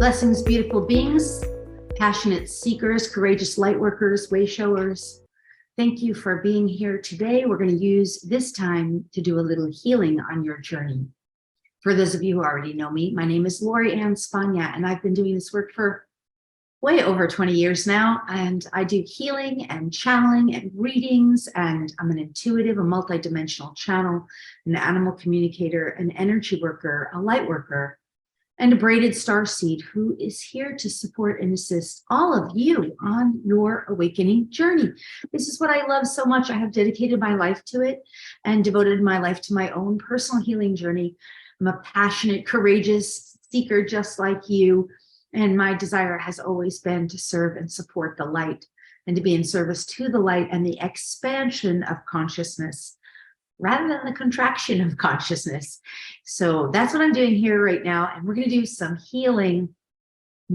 Blessings, beautiful beings, passionate seekers, courageous light workers, way showers. Thank you for being here today. We're going to use this time to do a little healing on your journey. For those of you who already know me, my name is Spagna, and I've been doing this work for way over 20 years now. And I do healing and channeling and readings, and I'm an intuitive, a multidimensional channel, an animal communicator, an energy worker, a light worker, and a braided starseed who is here to support and assist all of you on your awakening journey. This is what I love so much. I have dedicated my life to it and devoted my life to my own personal healing journey. I'm a passionate, courageous seeker just like you. And my desire has always been to serve and support the light and to be in service to the light and the expansion of consciousness rather than the contraction of consciousness. So that's what I'm doing here right now. And we're going to do some healing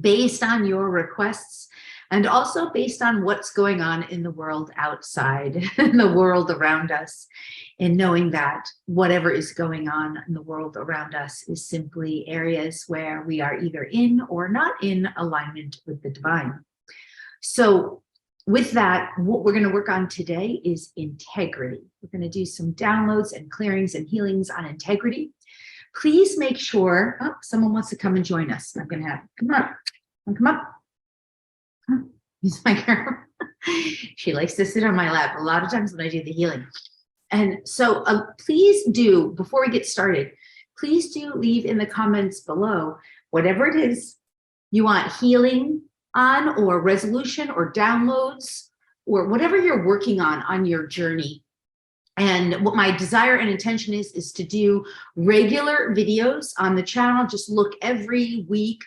based on your requests and also based on what's going on in the world outside, in the world around us, and knowing that whatever is going on in the world around us is simply areas where we are either in or not in alignment with the divine. So with that, what we're going to work on today is integrity. We're going to do some downloads and clearings and healings on integrity. Please make sure, someone wants to come and join us. I'm going to have, come up. Use my girl. She likes to sit on my lap a lot of times when I do the healing. And so please do, before we get started, please do leave in the comments below, whatever it is you want healing on, or resolution, or downloads, or whatever you're working on your journey. And what my desire and intention is to do regular videos on the channel. Just look every week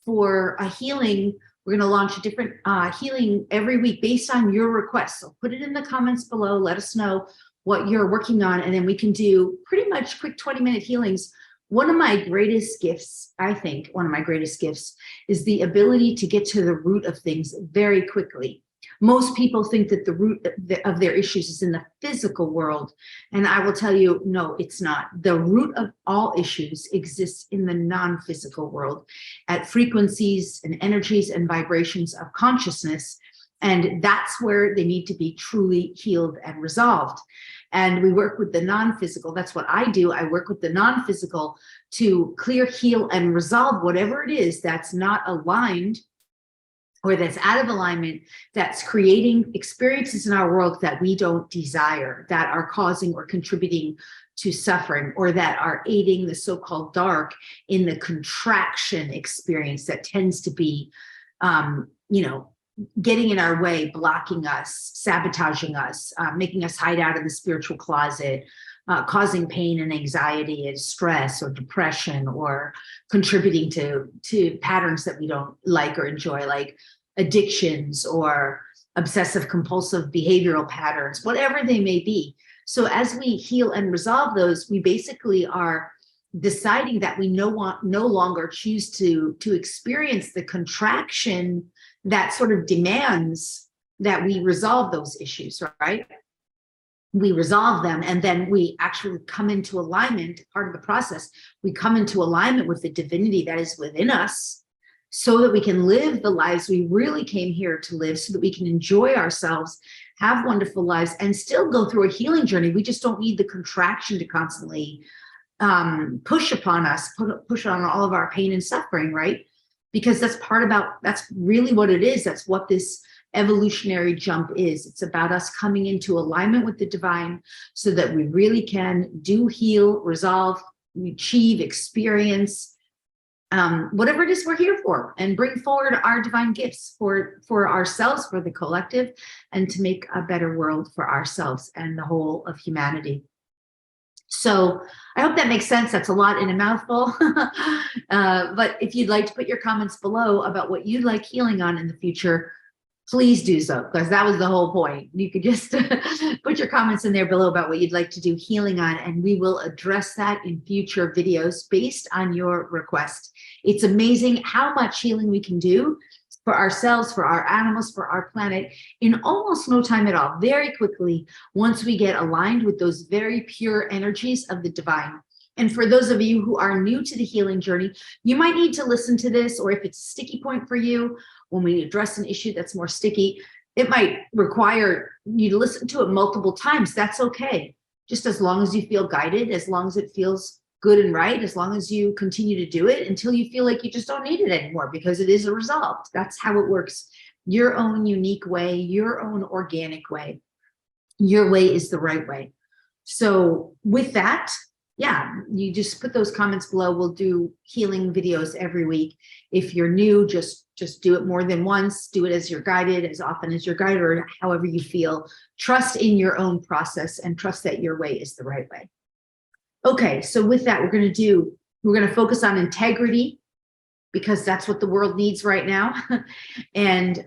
for a healing. We're going to launch a different healing every week based on your requests. So put it in the comments below. Let us know what you're working on, and then we can do pretty much quick 20-minute healings. One of my greatest gifts, I think, one of my greatest gifts is the ability to get to the root of things very quickly. Most people think that the root of their issues is in the physical world. And I will tell you, no, it's not. The root of all issues exists in the non-physical world at frequencies and energies and vibrations of consciousness. And that's where they need to be truly healed and resolved. And we work with the non-physical. That's what I do. I work with the non-physical to clear, heal, and resolve whatever it is that's not aligned or that's out of alignment, that's creating experiences in our world that we don't desire, that are causing or contributing to suffering, or that are aiding the so-called dark in the contraction experience that tends to be, getting in our way, blocking us, sabotaging us, making us hide out in the spiritual closet, causing pain and anxiety and stress or depression, or contributing to patterns that we don't like or enjoy, like addictions or obsessive compulsive behavioral patterns, whatever they may be. So as we heal and resolve those, we basically are deciding that we no longer choose to experience the contraction that sort of demands that we resolve those issues, right? We resolve them, and then we actually come into alignment. Part of the process, we come into alignment with the divinity that is within us so that we can live the lives we really came here to live, so that we can enjoy ourselves, have wonderful lives, and still go through a healing journey. We just don't need the contraction to constantly push upon us, push on all of our pain and suffering, right? Because that's really what it is. That's what this evolutionary jump is. It's about us coming into alignment with the divine so that we really can heal, resolve, achieve, experience, whatever it is we're here for, and bring forward our divine gifts for ourselves, for the collective, and to make a better world for ourselves and the whole of humanity. So I hope that makes sense. That's a lot in a mouthful. But if you'd like to put your comments below about what you'd like healing on in the future, please do so, because that was the whole point. You could just put your comments in there below about what you'd like to do healing on, and we will address that in future videos based on your request. It's amazing how much healing we can do for ourselves, for our animals, for our planet, in almost no time at all, very quickly, once we get aligned with those very pure energies of the divine. And for those of you who are new to the healing journey, you might need to listen to this, or if it's a sticky point for you, when we address an issue that's more sticky, it might require you to listen to it multiple times. That's okay. Just as long as you feel guided, as long as it feels good and right, as long as you continue to do it until you feel like you just don't need it anymore because it is resolved. That's how it works. Your own unique way, your own organic way. Your way is the right way. So with that, yeah, you just put those comments below. We'll do healing videos every week. If you're new, just do it more than once. Do it as you're guided, as often as you're guided, or however you feel. Trust in your own process and trust that your way is the right way. Okay, so with that, we're going to focus on integrity because that's what the world needs right now. And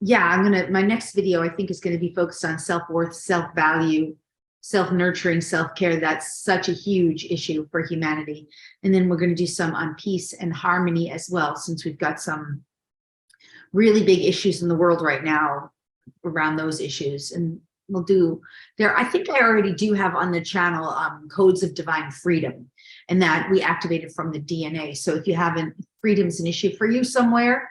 yeah, my next video, I think, is going to be focused on self-worth, self-value, self-nurturing, self-care. That's such a huge issue for humanity. And then we're going to do some on peace and harmony as well, since we've got some really big issues in the world right now around those issues. And we'll do there. I think I already do have on the channel codes of divine freedom, and that we activated from the DNA. So if you haven't, freedom's an issue for you somewhere,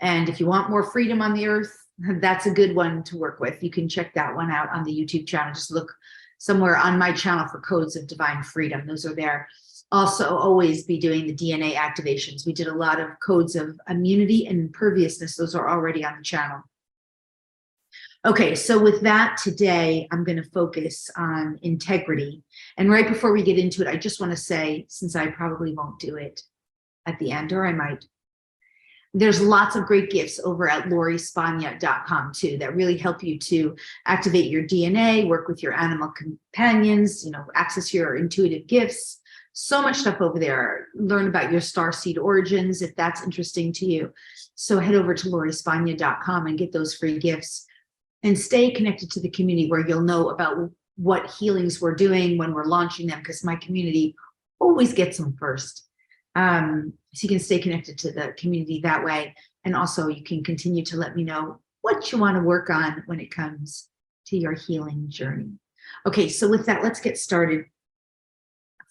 and if you want more freedom on the earth, that's a good one to work with. You can check that one out on the YouTube channel. Just look somewhere on my channel for codes of divine freedom. Those are there. Also, always be doing the DNA activations. We did a lot of codes of immunity and imperviousness. Those are already on the channel. Okay, so with that, today, I'm going to focus on integrity. And right before we get into it, I just want to say, since I probably won't do it at the end, or I might, there's lots of great gifts over at LoriSpagna.com too that really help you to activate your DNA, work with your animal companions, access your intuitive gifts. So much stuff over there. Learn about your starseed origins if that's interesting to you. So head over to LoriSpagna.com and get those free gifts and stay connected to the community where you'll know about what healings we're doing when we're launching them, because my community always gets them first. So you can stay connected to the community that way. And also you can continue to let me know what you want to work on when it comes to your healing journey. Okay, so with that, let's get started.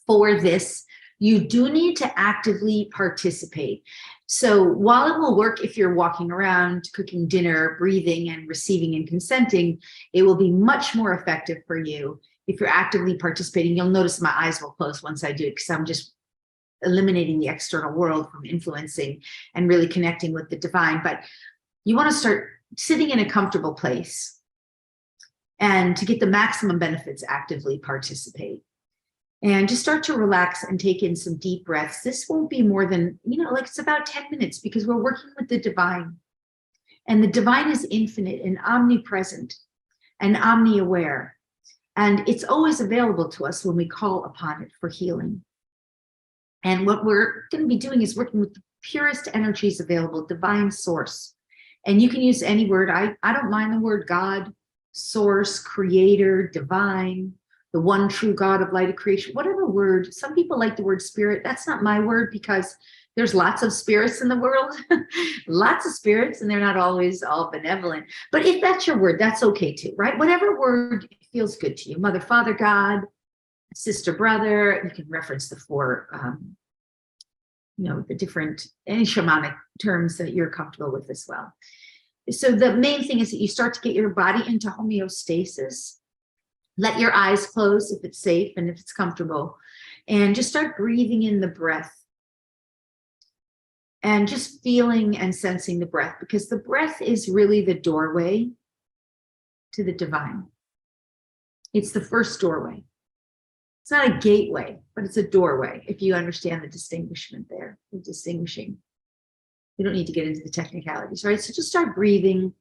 For this, you do need to actively participate. So while it will work if you're walking around, cooking dinner, breathing and receiving and consenting, it will be much more effective for you if you're actively participating. You'll notice my eyes will close once I do it, because I'm just eliminating the external world from influencing and really connecting with the divine. But you want to start sitting in a comfortable place, and to get the maximum benefits, actively participate. And just start to relax and take in some deep breaths. This won't be more than, it's about 10 minutes, because we're working with the divine. And the divine is infinite and omnipresent and omni-aware. And it's always available to us when we call upon it for healing. And what we're going to be doing is working with the purest energies available, divine source. And you can use any word. I don't mind the word God, source, creator, divine, the one true God of light of creation, whatever word. Some people like the word spirit. That's not my word, because there's lots of spirits in the world, lots of spirits, and they're not always all benevolent. But if that's your word, that's okay too, right? Whatever word feels good to you, Mother, Father, God, sister, brother. You can reference the four, the different, any shamanic terms that you're comfortable with as well. So the main thing is that you start to get your body into homeostasis. Let your eyes close if it's safe and if it's comfortable, and just start breathing in the breath and just feeling and sensing the breath, because the breath is really the doorway to the divine. It's the first doorway. It's not a gateway, but it's a doorway, if you understand the distinguishment there, the distinguishing. We don't need to get into the technicalities, right? So just start breathing.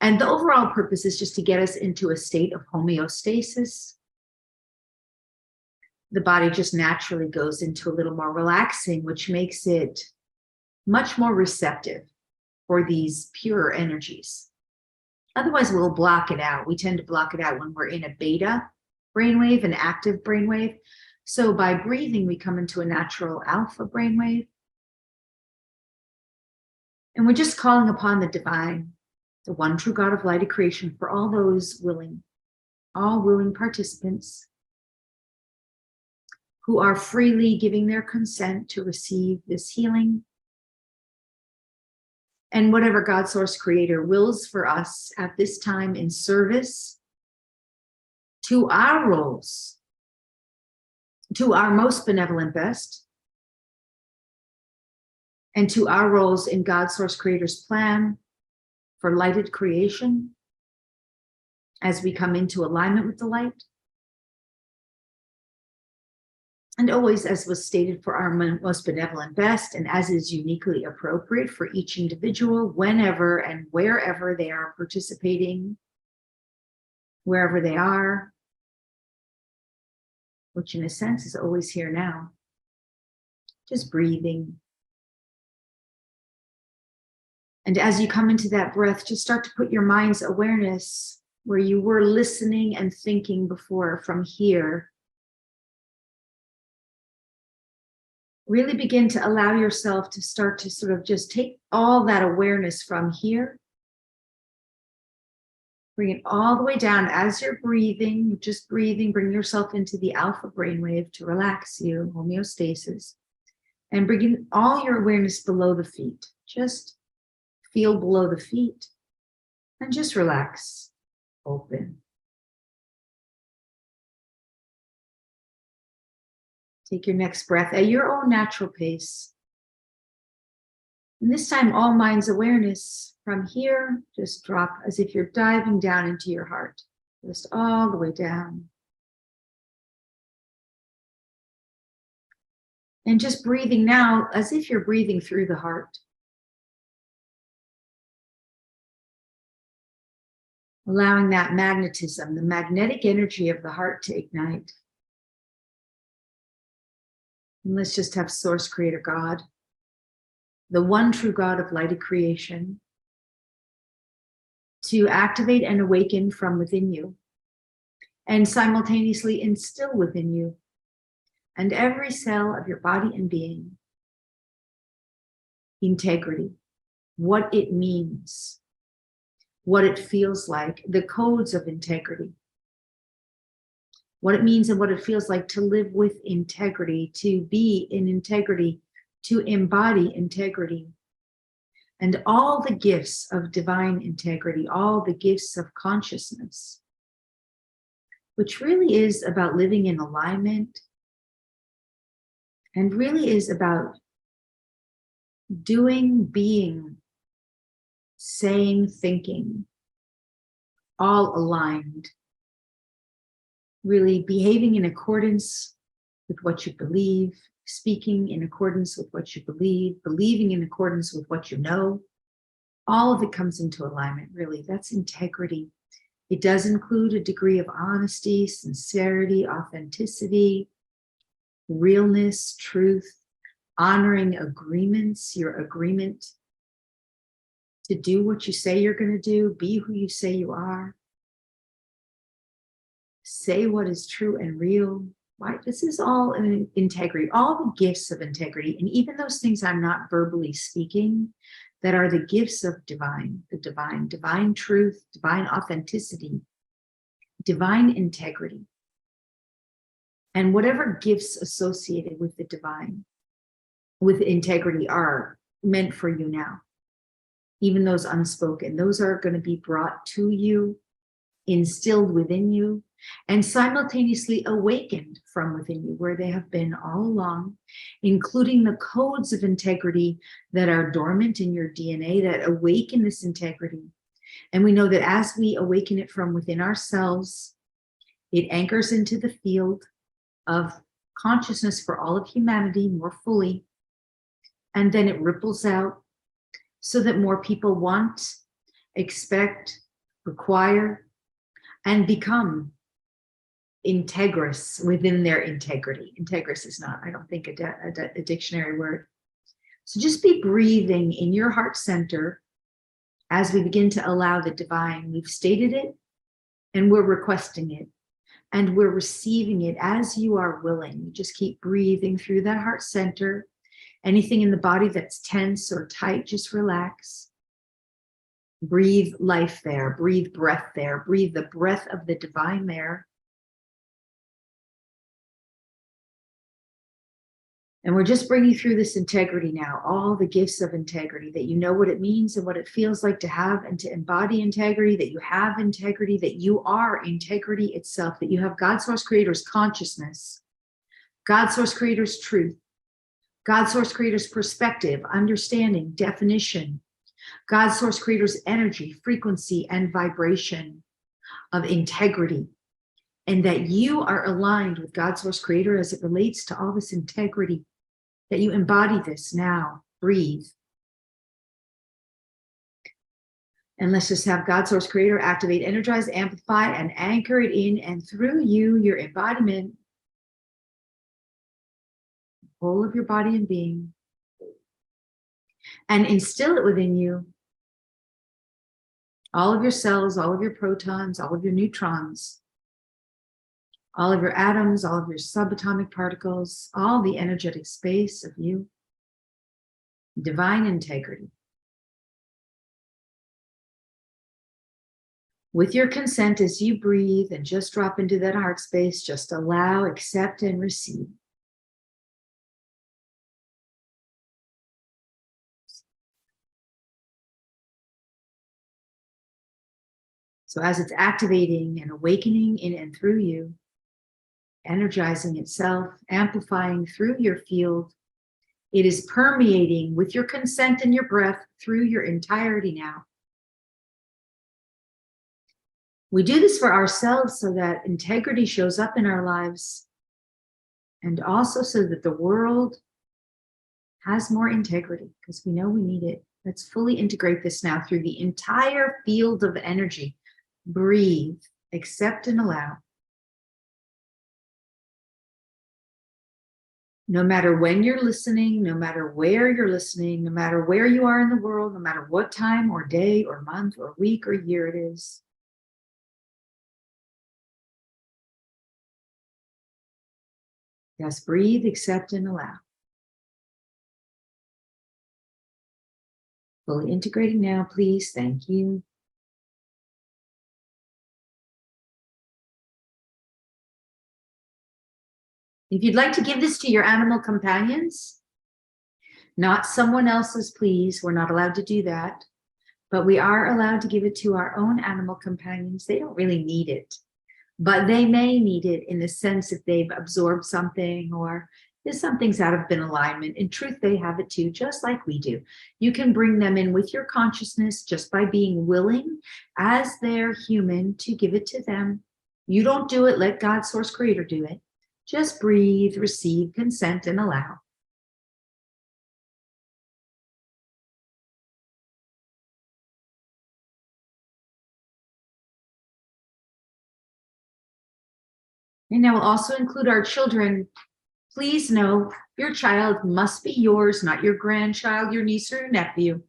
And the overall purpose is just to get us into a state of homeostasis. The body just naturally goes into a little more relaxing, which makes it much more receptive for these pure energies. Otherwise, we'll block it out. We tend to block it out when we're in a beta brainwave, an active brainwave. So by breathing, we come into a natural alpha brainwave. And we're just calling upon the divine, the one true God of light of creation, for all those willing, all willing participants. who are freely giving their consent to receive this healing. And whatever God Source Creator wills for us at this time in service to our roles, to our most benevolent best, and to our roles in God Source Creator's plan for lighted creation as we come into alignment with the light. And always, as was stated, for our most benevolent best, and as is uniquely appropriate for each individual, whenever and wherever they are participating, wherever they are, which in a sense is always here now. Just breathing. And as you come into that breath, just start to put your mind's awareness where you were listening and thinking before, from here. Really begin to allow yourself to start to sort of just take all that awareness from here. Bring it all the way down as you're breathing. You're just breathing. Bring yourself into the alpha brainwave to relax you, homeostasis. And bring all your awareness below the feet. Just feel below the feet. And just relax. Open. Take your next breath at your own natural pace. And this time, all mind's awareness from here, just drop as if you're diving down into your heart, just all the way down. And just breathing now as if you're breathing through the heart. Allowing that magnetism, the magnetic energy of the heart to ignite. And let's just have Source Creator God, the one true God of lighted creation, to activate and awaken from within you, and simultaneously instill within you and every cell of your body and being integrity, what it means, what it feels like, the codes of integrity, what it means and what it feels like to live with integrity, to be in integrity, to embody integrity, and all the gifts of divine integrity, all the gifts of consciousness, which really is about living in alignment and really is about doing, being, saying, thinking, all aligned. Really behaving in accordance with what you believe, speaking in accordance with what you believe, believing in accordance with what you know. All of it comes into alignment, really. That's integrity. It does include a degree of honesty, sincerity, authenticity, realness, truth, honoring agreements, your agreement to do what you say you're going to do, be who you say you are. Say what is true and real, right? This is all in integrity, all the gifts of integrity. And even those things I'm not verbally speaking, that are the gifts of divine, the divine truth, divine authenticity, divine integrity. And whatever gifts associated with the divine, with integrity, are meant for you now. Even those unspoken, those are going to be brought to you, instilled within you, and simultaneously awakened from within you, where they have been all along, including the codes of integrity that are dormant in your DNA that awaken this integrity. And we know that as we awaken it from within ourselves, it anchors into the field of consciousness for all of humanity more fully, and then it ripples out so that more people want, expect, require, and become integrous within their integrity. Integrous is not, I don't think, a dictionary word. So just be breathing in your heart center as we begin to allow the divine. We've stated it, and we're requesting it, and we're receiving it as you are willing. You just keep breathing through that heart center. Anything in the body that's tense or tight, just relax. Breathe life there, breathe breath there, breathe the breath of the divine there. And we're just bringing through this integrity now, all the gifts of integrity, that you know what it means and what it feels like to have and to embody integrity, that you have integrity, that you are integrity itself, that you have God, Source, Creator's consciousness, God, Source, Creator's truth, God, Source, Creator's perspective, understanding, definition, God, Source, Creator's energy, frequency, and vibration of integrity. And that you are aligned with God, Source, Creator as it relates to all this integrity, that you embody this now. Breathe. And let's just have God, Source, Creator activate, energize, amplify, and anchor it in and through you, your embodiment, whole of your body and being, and instill it within you, all of your cells, all of your protons, all of your neutrons, all of your atoms, all of your subatomic particles, all the energetic space of you, divine integrity. With your consent, as you breathe and just drop into that heart space, just allow, accept, and receive. So as it's activating and awakening in and through you, energizing itself, amplifying through your field, it is permeating with your consent and your breath through your entirety now. We do this for ourselves so that integrity shows up in our lives, and also so that the world has more integrity, because we know we need it. Let's fully integrate this now through the entire field of energy. Breathe, accept, and allow. No matter when you're listening, no matter where you're listening, no matter where you are in the world, no matter what time or day or month or week or year it is. Just breathe, accept, and allow. Fully integrating now, please. Thank you. If you'd like to give this to your animal companions, not someone else's, please. We're not allowed to do that. But we are allowed to give it to our own animal companions. They don't really need it, but they may need it in the sense that they've absorbed something, or if something's out of alignment. In truth, they have it too, just like we do. You can bring them in with your consciousness just by being willing, as they're human, to give it to them. You don't do it, let God, Source, Creator do it. Just breathe, receive, consent, and allow. And now we'll also include our children. Please know your child must be yours, not your grandchild, your niece, or your nephew.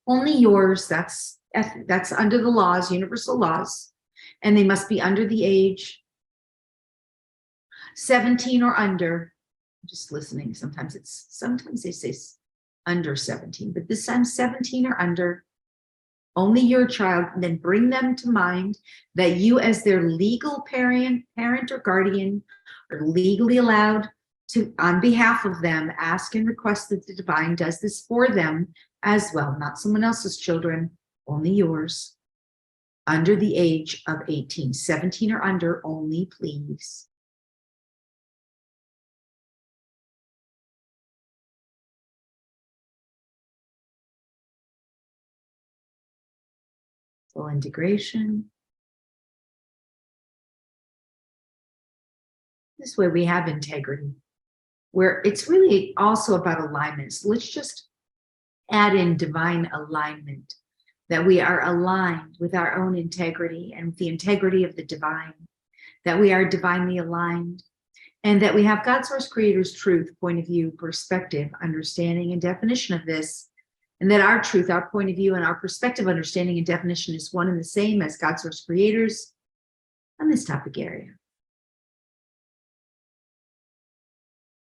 Only yours. That's under the laws, universal laws. And they must be under the age 17 or under. I'm just listening. Sometimes they say under 17, but this time 17 or under. Only your child. And then bring them to mind that you, as their legal parent or guardian, are legally allowed to, on behalf of them, ask and request that the divine does this for them as well. Not someone else's children, only yours. Under the age of 18, 17 or under only, please. Full integration. This way we have integrity, where it's really also about alignment. So let's just add in divine alignment, that we are aligned with our own integrity and the integrity of the divine, that we are divinely aligned, and that we have God, Source, Creator's truth, point of view, perspective, understanding, and definition of this. And that our truth, our point of view, and our perspective, understanding, and definition is one and the same as God, Source, Creator's on this topic area.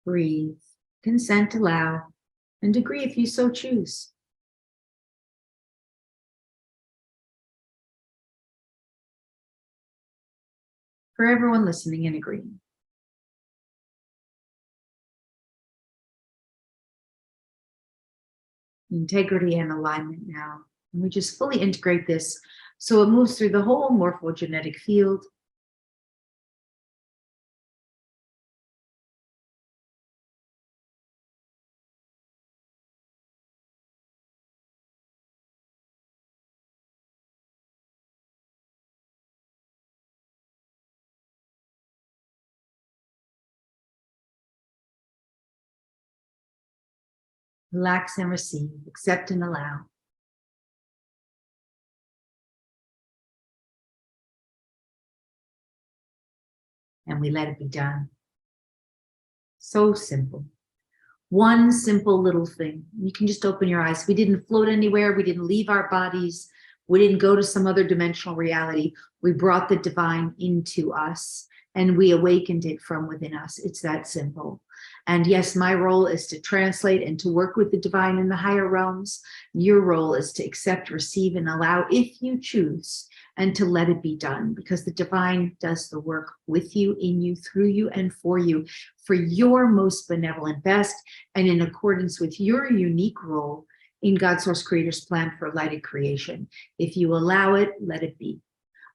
Breathe, consent, allow, and agree if you so choose. For everyone listening and agreeing. integrity and alignment now. And we just fully integrate this so it moves through the whole morphogenetic field. Relax and receive, accept and allow. And we let it be done. So simple. One simple little thing. You can just open your eyes. We didn't float anywhere. We didn't leave our bodies. We didn't go to some other dimensional reality. We brought the divine into us and we awakened it from within us. It's that simple. And yes, my role is to translate and to work with the divine in the higher realms. Your role is to accept, receive, and allow if you choose, and to let it be done, because the divine does the work with you, in you, through you, and for your most benevolent best, and in accordance with your unique role in God Source Creator's plan for lighted creation. If you allow it, let it be.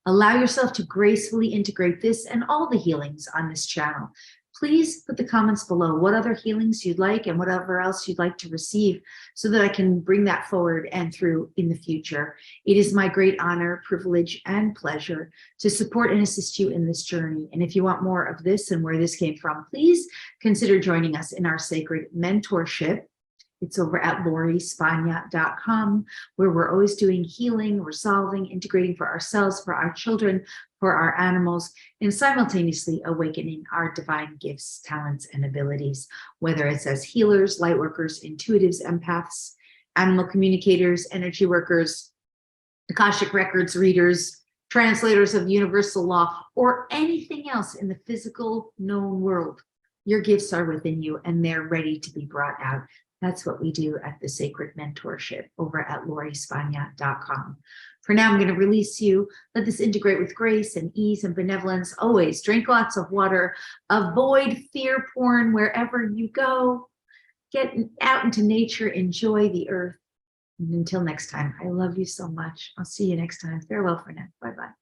Allow yourself to gracefully integrate this and all the healings on this channel. Please put the comments below what other healings you'd like and whatever else you'd like to receive so that I can bring that forward and through in the future. It is my great honor, privilege, and pleasure to support and assist you in this journey. And if you want more of this and where this came from, please consider joining us in our sacred mentorship. It's over at LoriSpagna.com, where we're always doing healing, resolving, integrating for ourselves, for our children, for our animals, and simultaneously awakening our divine gifts, talents, and abilities, whether it's as healers, light workers, intuitives, empaths, animal communicators, energy workers, Akashic records readers, translators of universal law, or anything else in the physical known world. Your gifts are within you and they're ready to be brought out. That's what we do at the Sacred Mentorship over at LoriSpagna.com. For now, I'm going to release you. Let this integrate with grace and ease and benevolence. Always drink lots of water. Avoid fear porn wherever you go. Get out into nature. Enjoy the earth. And until next time, I love you so much. I'll see you next time. Farewell for now. Bye-bye.